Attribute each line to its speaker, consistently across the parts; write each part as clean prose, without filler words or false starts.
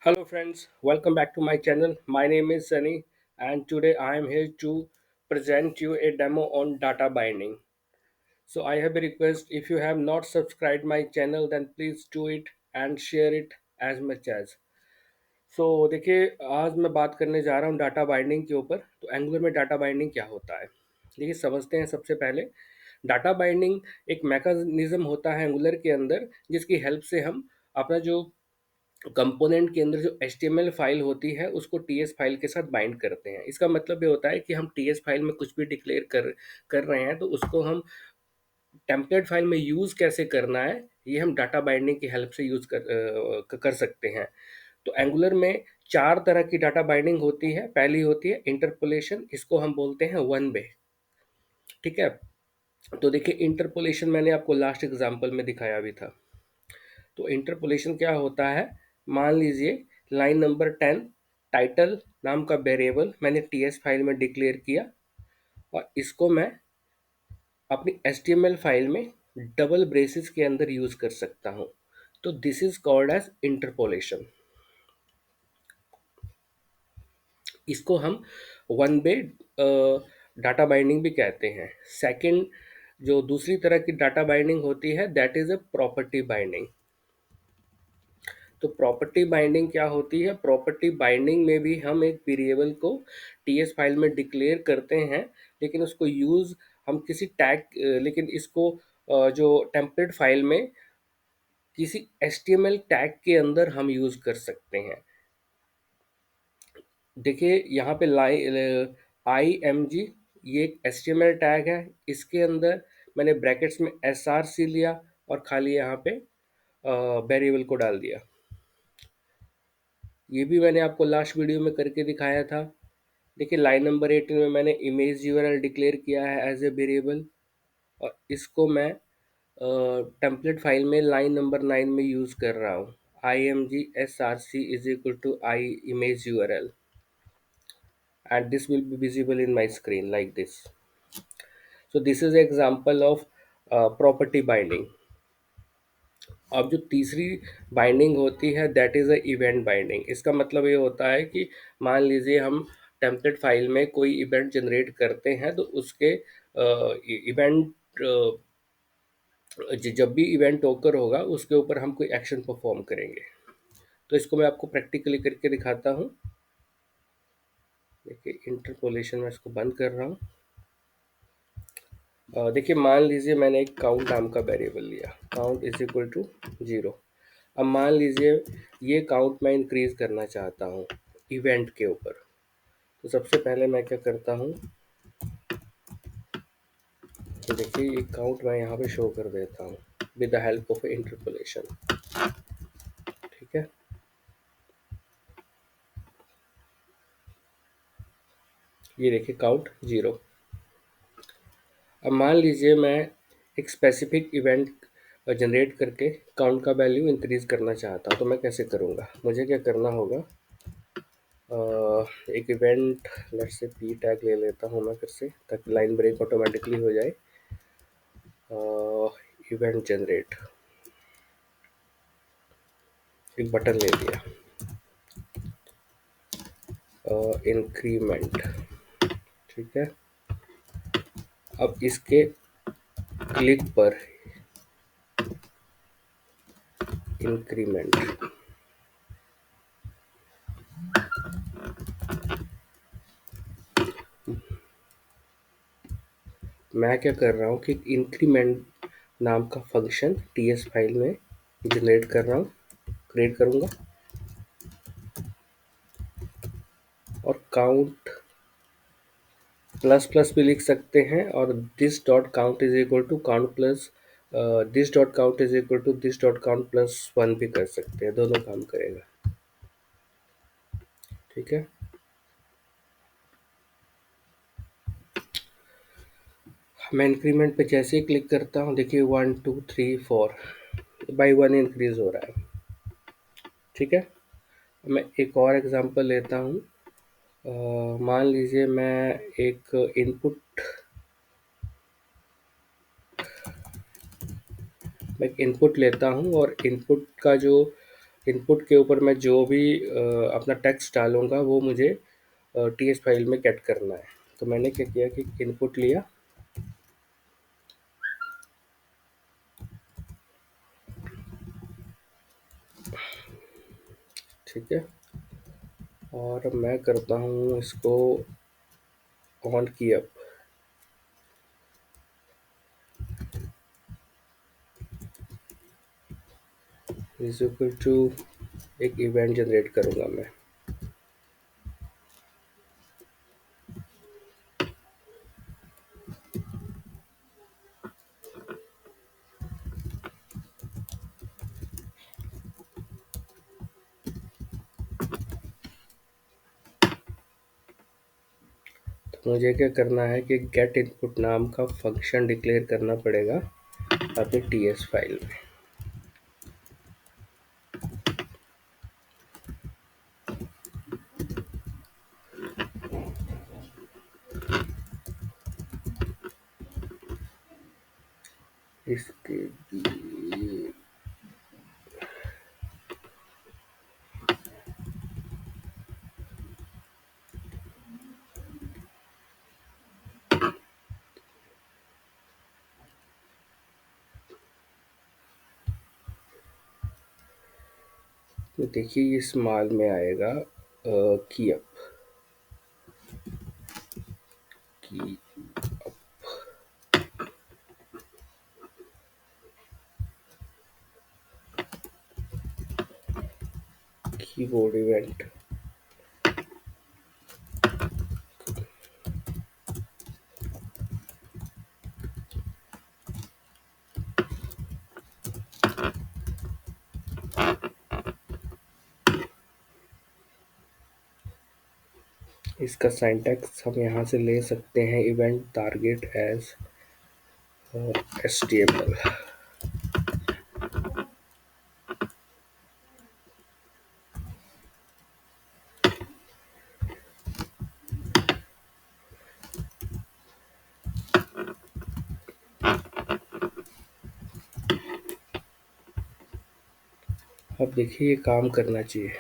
Speaker 1: Hello friends, welcome back to my channel. My name is Sunny and today I am here to present you a demo on data binding. So I have a request, if you have not subscribed my channel then please do it and share it as much as. देखिए, आज मैं बात करने जा रहा हूँ data binding के ऊपर। तो एंगुलर में डाटा बाइंडिंग क्या होता है, देखिए समझते हैं। सबसे पहले डाटा बाइंडिंग एक मैकेनिज्म होता है एंगुलर के अंदर, जिसकी हेल्प से हम अपना जो कंपोनेंट के अंदर जो HTML फाइल होती है उसको TS फाइल के साथ बाइंड करते हैं। इसका मतलब ये होता है कि हम TS फाइल में कुछ भी डिक्लेयर कर रहे हैं तो उसको हम टेम्पलेट फाइल में यूज़ कैसे करना है, ये हम डाटा बाइंडिंग की हेल्प से यूज़ कर सकते हैं। तो एंगुलर में चार तरह की डाटा बाइंडिंग होती है। पहली होती है इंटरपोलेशन, इसको हम बोलते हैं वन वे। ठीक है। तो देखिए, इंटरपोलेशन मैंने आपको लास्ट एग्जांपल में दिखाया भी था। तो इंटरपोलेशन क्या होता है, मान लीजिए लाइन नंबर 10 टाइटल नाम का वेरिएबल मैंने TS फाइल में डिक्लेयर किया और इसको मैं अपनी HTML फाइल में डबल ब्रेसेस के अंदर यूज कर सकता हूँ। तो this is called as interpolation. इसको हम वन वे डाटा बाइंडिंग भी कहते हैं। सेकंड, जो दूसरी तरह की डाटा बाइंडिंग होती है that is a property binding. तो प्रॉपर्टी बाइंडिंग क्या होती है, प्रॉपर्टी बाइंडिंग में भी हम एक वेरिएबल को TS फाइल में डिक्लेयर करते हैं, लेकिन उसको यूज़ हम किसी टैग, लेकिन इसको जो टेम्पलेट फाइल में किसी HTML टैग के अंदर हम यूज़ कर सकते हैं। देखिए यहाँ पे IMG ये एक HTML टैग है, इसके अंदर मैंने ब्रैकेट्स में SRC लिया और खाली यहाँ पे वेरिएबल को डाल दिया। ये भी मैंने आपको लास्ट वीडियो में करके दिखाया था। देखिए लाइन नंबर 18 में मैंने इमेज URL डिक्लेयर किया है एज ए वेरिएबल और इसको मैं टेम्पलेट फाइल में लाइन नंबर 9 में यूज़ कर रहा हूँ। IMG SRC is equal to I image URL and this will be visible in my screen like this. So this is example of property binding. अब जो तीसरी बाइंडिंग होती है that is a event binding. इसका मतलब ये होता है कि मान लीजिए हम टेम्पलेट फाइल में कोई इवेंट जनरेट करते हैं तो उसके इवेंट, जब भी इवेंट ओकर होगा उसके ऊपर हम कोई एक्शन परफॉर्म करेंगे। तो इसको मैं आपको प्रैक्टिकली करके दिखाता हूँ। देखिए इंटरपोलेशन में इसको बंद कर रहा हूँ। देखिए मान लीजिए मैंने एक काउंट नाम का वेरिएबल लिया, काउंट इज इक्वल टू 0। अब मान लीजिए ये काउंट मैं इंक्रीज करना चाहता हूँ इवेंट के ऊपर। तो सबसे पहले मैं क्या करता हूँ, तो देखिए ये काउंट मैं यहाँ पे शो कर देता हूँ with the help of interpolation. ठीक है। ये देखिए काउंट 0। अब मान लीजिए मैं एक स्पेसिफिक इवेंट जनरेट करके काउंट का वैल्यू इंक्रीज करना चाहता हूँ। तो मैं कैसे करूँगा, मुझे क्या करना होगा, एक इवेंट लेट से P टैग ले लेता हूँ मैं फिर से, ताकि लाइन ब्रेक ऑटोमेटिकली हो जाए। इवेंट जनरेट, एक बटन ले लिया, इंक्रीमेंट। ठीक है। अब इसके क्लिक पर इंक्रीमेंट, मैं क्या कर रहा हूँ कि इंक्रीमेंट नाम का फंक्शन TS फाइल में जनरेट कर रहा हूँ, क्रिएट करूँगा और काउंट प्लस प्लस भी लिख सकते हैं और this dot count is equal to count plus this dot count is equal to this dot count plus 1 भी कर सकते हैं, दोनों काम करेगा। ठीक है। मैं इंक्रीमेंट पे जैसे ही क्लिक करता हूँ, देखिए 1 2 3 4 बाई 1 इंक्रीज हो रहा है। ठीक है। मैं एक और एग्जांपल लेता हूँ। मान लीजिए एक इनपुट मैं एक इनपुट लेता हूँ और इनपुट का जो इनपुट के ऊपर मैं जो भी अपना टेक्स्ट डालूँगा वो मुझे टीएस फाइल में गेट करना है। तो मैंने क्या किया कि इनपुट लिया, ठीक है, और मैं करता हूँ इसको ऑन की अप। इज इक्वल टू एक इवेंट जनरेट करूँगा मैं। तो मुझे क्या करना है कि गेट इनपुट नाम का फंक्शन डिक्लेयर करना पड़ेगा अपनी टीएस फाइल में। इसके लिए तो देखिए ये स्मॉल में आएगा की अप, की कीबोर्ड इवेंट। इसका सिंटैक्स हम यहाँ से ले सकते हैं, इवेंट टारगेट एज HTML। अब देखिए ये काम करना चाहिए।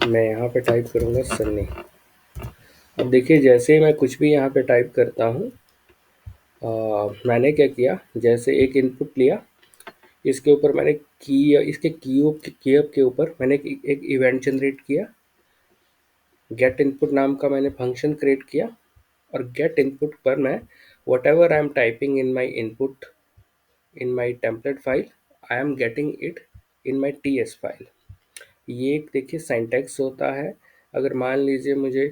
Speaker 1: मैं यहाँ पे टाइप करूँगा सन्नी। अब देखिए जैसे ही मैं कुछ भी यहाँ पे टाइप करता हूँ, मैंने क्या किया, जैसे एक इनपुट लिया, इसके ऊपर मैंने इसके कीअप के ऊपर मैंने एक इवेंट जनरेट किया, गेट इनपुट नाम का मैंने फंक्शन क्रिएट किया, और गेट इनपुट पर मैं what ever I am typing in my input in my template file, I am getting it in my TS file. ये एक देखिए सिंटैक्स होता है। अगर मान लीजिए मुझे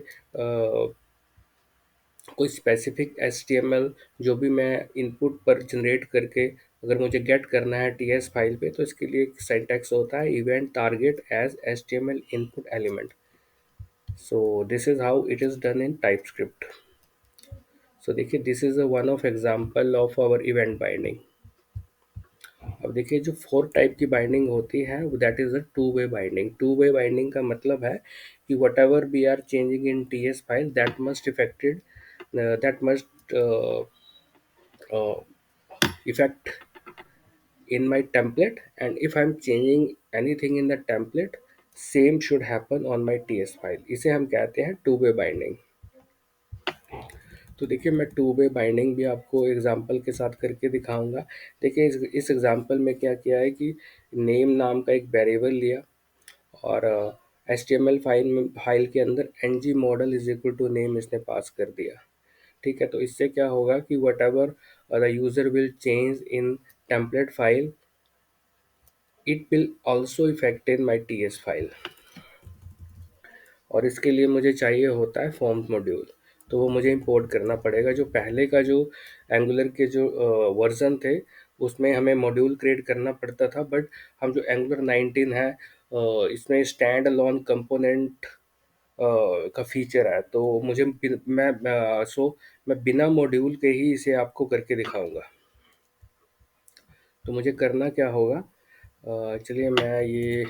Speaker 1: कोई स्पेसिफिक HTML जो भी मैं इनपुट पर जनरेट करके अगर मुझे गेट करना है TS फाइल पे, तो इसके लिए एक सिंटैक्स होता है event target as HTML input element. So this is how it is done in TypeScript. So देखिए this is a one of example of our event binding. अब देखिए जो 4 टाइप की बाइंडिंग होती है that is a two way binding. Two way binding का मतलब है कि whatever we are changing in TS file that must effect in my template, and if I'm changing anything in the template, same should happen on my TS file। इसे हम कहते हैं to way binding. तो देखिए मैं to way binding भी आपको example के साथ करके दिखाऊंगा। देखिए इस एग्जांपल में क्या किया है कि नेम नाम का एक वेरिएबल लिया, और HTML फाइल के अंदर ng model is equal to name इसने पास कर दिया। ठीक है, तो इससे क्या होगा कि what ever the user will change in template file, it will also effect in my TS file. और इसके लिए मुझे चाहिए होता है फॉर्म्स मॉड्यूल, तो वो मुझे इंपोर्ट करना पड़ेगा। जो पहले का जो एंगुलर के जो वर्जन थे उसमें हमें मॉड्यूल क्रिएट करना पड़ता था, बट हम जो एंगुलर 19 है इसमें स्टैंड अलोन कंपोनेंट का फीचर है, तो मुझे मैं बिना मॉड्यूल के ही इसे आपको करके दिखाऊंगा। तो मुझे करना क्या होगा, चलिए मैं ये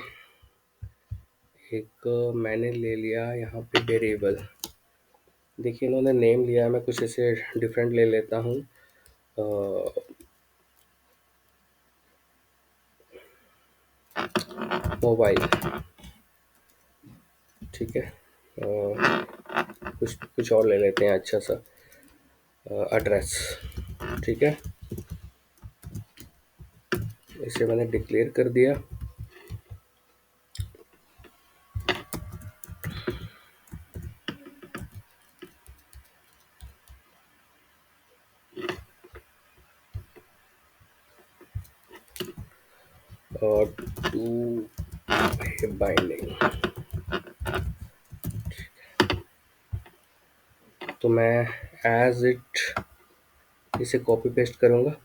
Speaker 1: एक मैंने ले लिया यहाँ पे वेरिएबल। देखिए इन्होंने नेम लिया है, मैं कुछ ऐसे डिफरेंट ले लेता हूँ। मोबाइल, ठीक है। कुछ कुछ और ले लेते हैं अच्छा सा। एड्रेस, ठीक है। इसे मैंने डिक्लेयर कर दिया। और टू बाइंडिंग, तो मैं एज इट इसे कॉपी पेस्ट करूँगा।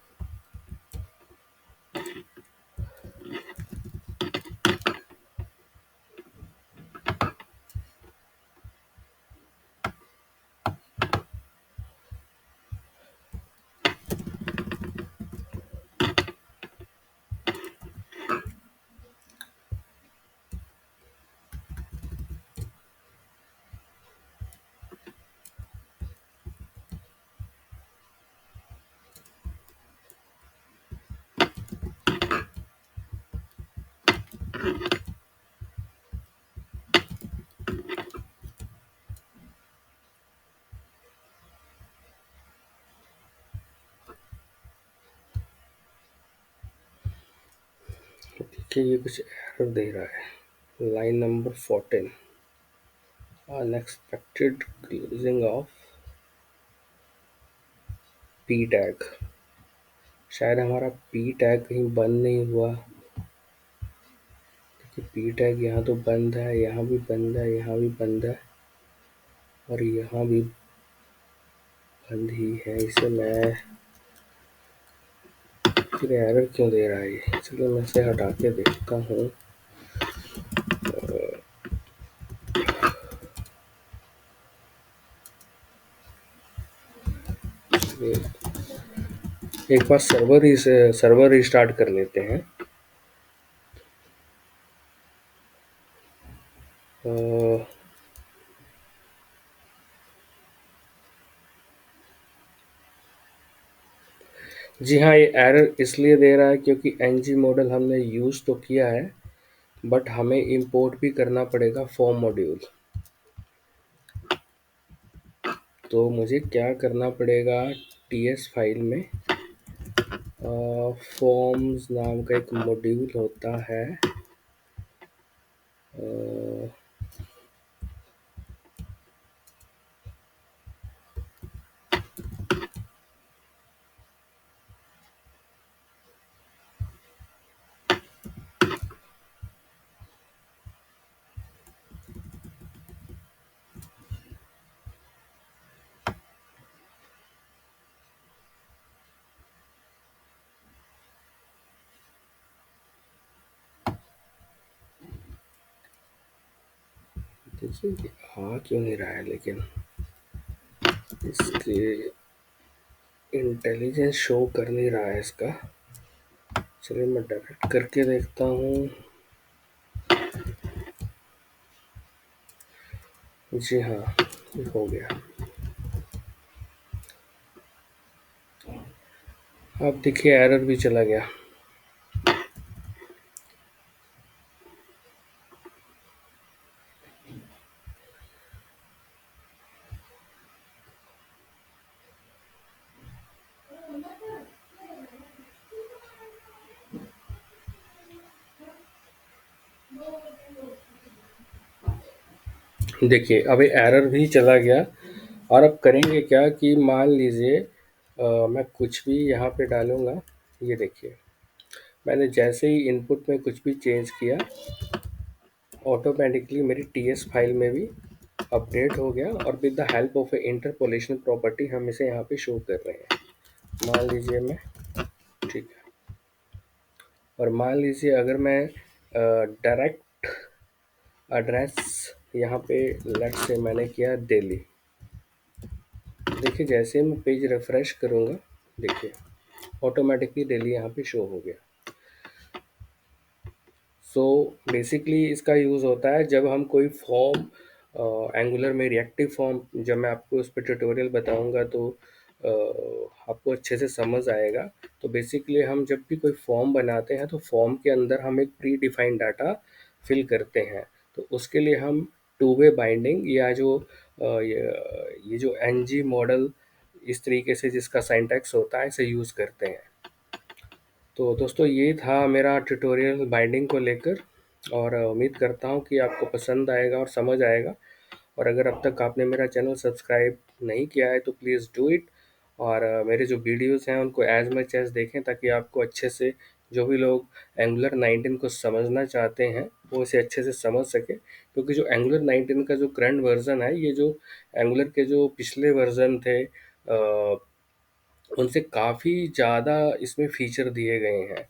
Speaker 1: देखिए ये कुछ एरर दे रहा है। Line number 14, unexpected closing of P tag. शायद हमारा पी टैग कहीं बंद नहीं हुआ। देखिए पी टैग यहाँ तो बंद है, यहाँ भी बंद है, यहाँ भी बंद है, और यहाँ भी बंद ही है। इसे मैं फिर एरर क्यों दे रहा है ये? चलिए मैं इसे हटा के देखता हूँ। एक बार सर्वर रिस्टार्ट कर लेते हैं। अ, जी हाँ, ये एरर इसलिए दे रहा है क्योंकि एनजी मॉडल हमने यूज़ तो किया है, बट हमें इंपोर्ट भी करना पड़ेगा फॉर्म मॉड्यूल। तो मुझे क्या करना पड़ेगा, टीएस फाइल में फॉर्म्स नाम का एक मॉड्यूल होता है। अ, देखिए ये आ क्यों नहीं रहा है, लेकिन इसके इंटेलिजेंस शो कर नहीं रहा है इसका। चलिए मैं डायरेक्ट करके देखता हूँ। जी हाँ, ये हो गया। अब देखिए एरर भी चला गया। देखिए अब ये एरर भी चला गया। और अब करेंगे क्या कि मान लीजिए मैं कुछ भी यहाँ पे डालूँगा। ये देखिए मैंने जैसे ही इनपुट में कुछ भी चेंज किया, ऑटोमेटिकली मेरी टीएस फाइल में भी अपडेट हो गया, और with the help of A interpolation property हम इसे यहाँ पे शो कर रहे हैं। मान लीजिए मैं, ठीक है। और मान लीजिए अगर मैं डायरेक्ट एड्रेस यहाँ पे लेट से मैंने किया दिल्ली। देखिए जैसे ही मैं पेज रिफ्रेश करूँगा, देखिए ऑटोमेटिकली दिल्ली यहाँ पे शो हो गया। सो बेसिकली इसका यूज़ होता है जब हम कोई फॉर्म एंगुलर में रिएक्टिव फॉर्म, जब मैं आपको उस पर ट्यूटोरियल बताऊंगा तो आपको अच्छे से समझ आएगा। तो बेसिकली हम जब भी कोई फॉर्म बनाते हैं तो फॉर्म के अंदर हम एक प्री डिफाइंड डाटा फिल करते हैं। तो उसके लिए हम टू वे बाइंडिंग या जो ये जो एन जी मॉडल इस तरीके से जिसका सिंटैक्स होता है इसे यूज़ करते हैं। तो दोस्तों ये था मेरा ट्यूटोरियल बाइंडिंग को लेकर, और उम्मीद करता हूँ कि आपको पसंद आएगा और समझ आएगा। और अगर अब तक आपने मेरा चैनल सब्सक्राइब नहीं किया है तो प्लीज़ डू इट, और मेरे जो वीडियोस हैं उनको एज मच एज देखें ताकि आपको अच्छे से, जो भी लोग एंगुलर 19 को समझना चाहते हैं वो इसे अच्छे से समझ सके। क्योंकि जो एंगुलर 19 का जो करंट वर्जन है, ये जो एंगुलर के जो पिछले वर्जन थे उनसे काफ़ी ज़्यादा इसमें फीचर दिए गए हैं।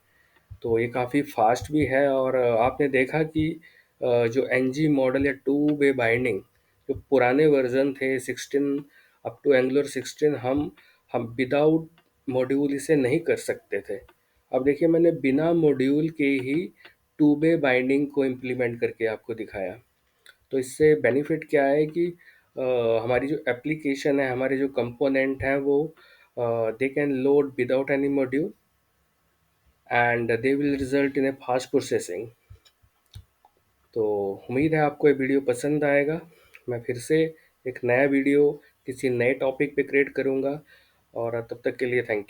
Speaker 1: तो ये काफ़ी फास्ट भी है, और आपने देखा कि जो एन जी मॉडल या टू वे बाइंडिंग जो पुराने वर्जन थे 16 अप टू एंगुलर 16, हम विदाउट मॉड्यूल इसे नहीं कर सकते थे। अब देखिए मैंने बिना मॉड्यूल के ही टू वे बाइंडिंग को इम्प्लीमेंट करके आपको दिखाया। तो इससे बेनिफिट क्या है कि हमारी जो एप्लीकेशन है, हमारे जो कंपोनेंट हैं वो they can load without any module and they will result in A fast processing. तो उम्मीद है आपको ये वीडियो पसंद आएगा। मैं फिर से एक नया वीडियो किसी नए टॉपिक पे क्रिएट करूँगा, और तब तक के लिए थैंक यू।